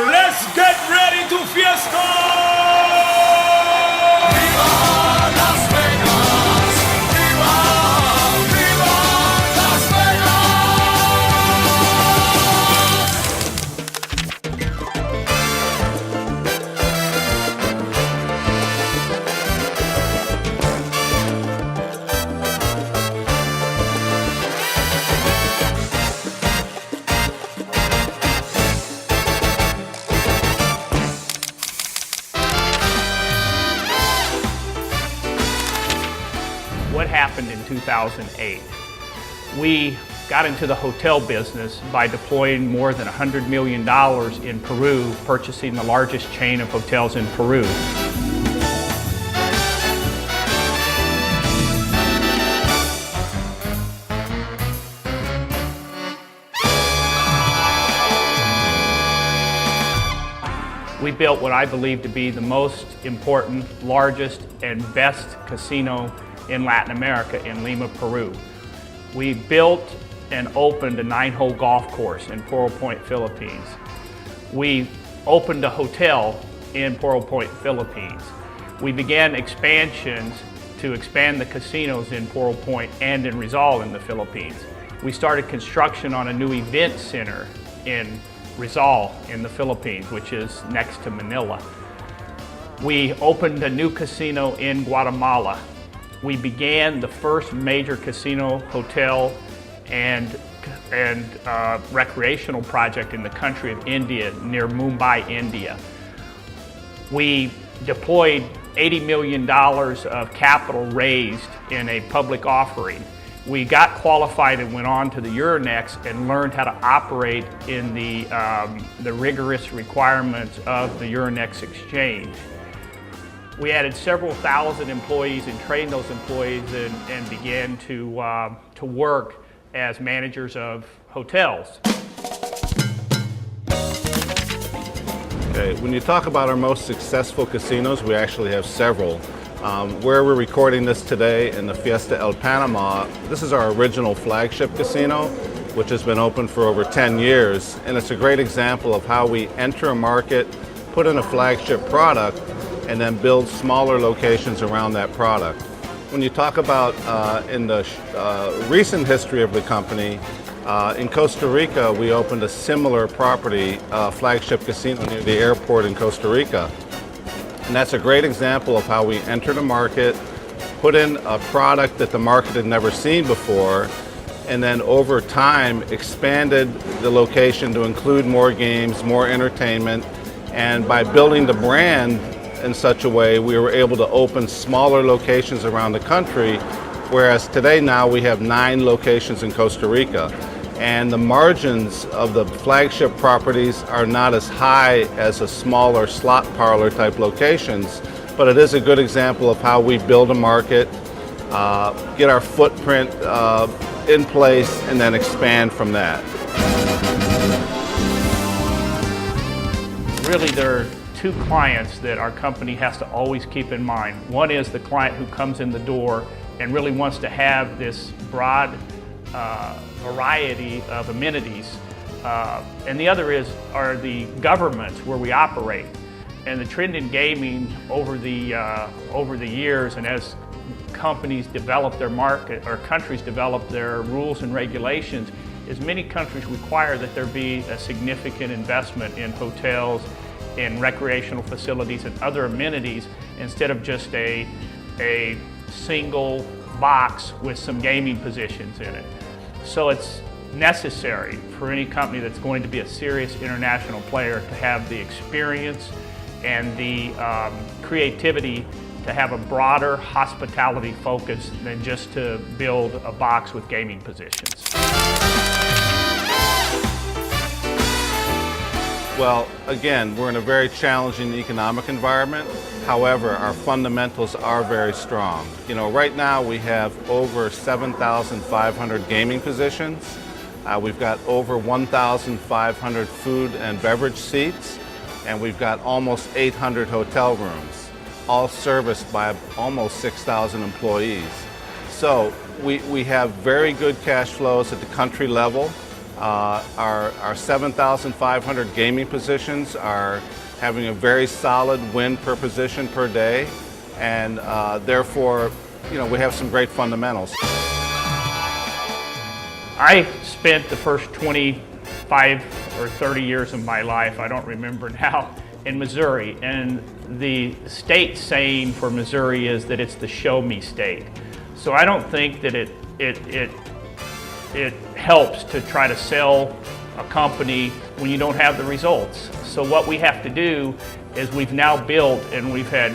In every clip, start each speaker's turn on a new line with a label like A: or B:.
A: Let's get ready to fiesta! What happened in 2008? We got into the hotel business by deploying more than $100 million in Peru, purchasing the largest chain of hotels in Peru. We built what I believe to be the most important, largest, and best casino in Latin America, in Lima, Peru. We built and opened a 9-hole golf course in Poro Point, Philippines. We opened a hotel in Poro Point, Philippines. We began expansions to expand the casinos in Poro Point and in Rizal in the Philippines. We started construction on a new event center in Rizal in the Philippines, which is next to Manila. We opened a new casino in Guatemala. We began the first major casino, hotel, and recreational project in the country of India, near Mumbai, India. We deployed $80 million of capital raised in a public offering. We got qualified and went on to the Euronext and learned how to operate in the rigorous requirements of the Euronext exchange. We added several thousand employees and trained those employees and began to work as managers of hotels.
B: Okay, when you talk about our most successful casinos, we actually have several. Where we're recording this today in the Fiesta El Panama, this is our original flagship casino, which has been open for over 10 years. And it's a great example of how we enter a market, put in a flagship product, and then build smaller locations around that product. When you talk about in the recent history of the company, in Costa Rica, we opened a similar property, flagship casino near the airport in Costa Rica. And that's a great example of how we entered a market, put in a product that the market had never seen before, and then over time expanded the location to include more games, more entertainment, and by building the brand in such a way, we were able to open smaller locations around the country, whereas today now we have 9 locations in Costa Rica. And the margins of the flagship properties are not as high as a smaller slot parlor type locations, but it is a good example of how we build a market, get our footprint in place, and then expand from that.
A: Really, there are 2 clients that our company has to always keep in mind. One is the client who comes in the door and really wants to have this broad variety of amenities, and the other are the governments where we operate. And the trend in gaming over the years, and as companies develop their market or countries develop their rules and regulations, is many countries require that there be a significant investment in hotels, in recreational facilities and other amenities, instead of just a single box with some gaming positions in it. So it's necessary for any company that's going to be a serious international player to have the experience and the creativity to have a broader hospitality focus than just to build a box with gaming positions.
B: Well, again, we're in a very challenging economic environment. However, our fundamentals are very strong. You know, right now we have over 7,500 gaming positions. We've got over 1,500 food and beverage seats, and we've got almost 800 hotel rooms, all serviced by almost 6,000 employees. So we have very good cash flows at the country level. Our 7,500 gaming positions are having a very solid win per position per day, and therefore, we have some great fundamentals.
A: I spent the first 25 or 30 years of my life, I don't remember now, in Missouri, and the state saying for Missouri is that it's the show me state. So I don't think that it helps to try to sell a company when you don't have the results. So what we have to do is we've now built, and we've had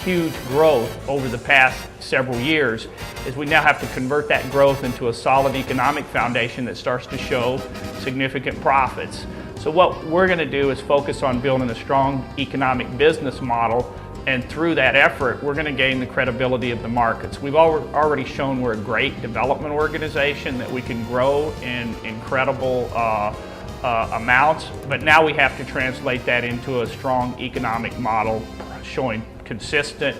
A: huge growth over the past several years, is we now have to convert that growth into a solid economic foundation that starts to show significant profits. So what we're going to do is focus on building a strong economic business model, and through that effort we're going to gain the credibility of the markets. We've already shown we're a great development organization, that we can grow in incredible amounts, but now we have to translate that into a strong economic model showing consistent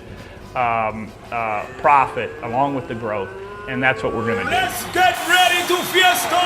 A: profit along with the growth, and that's what we're going to do.
C: Let's get ready to fiesta!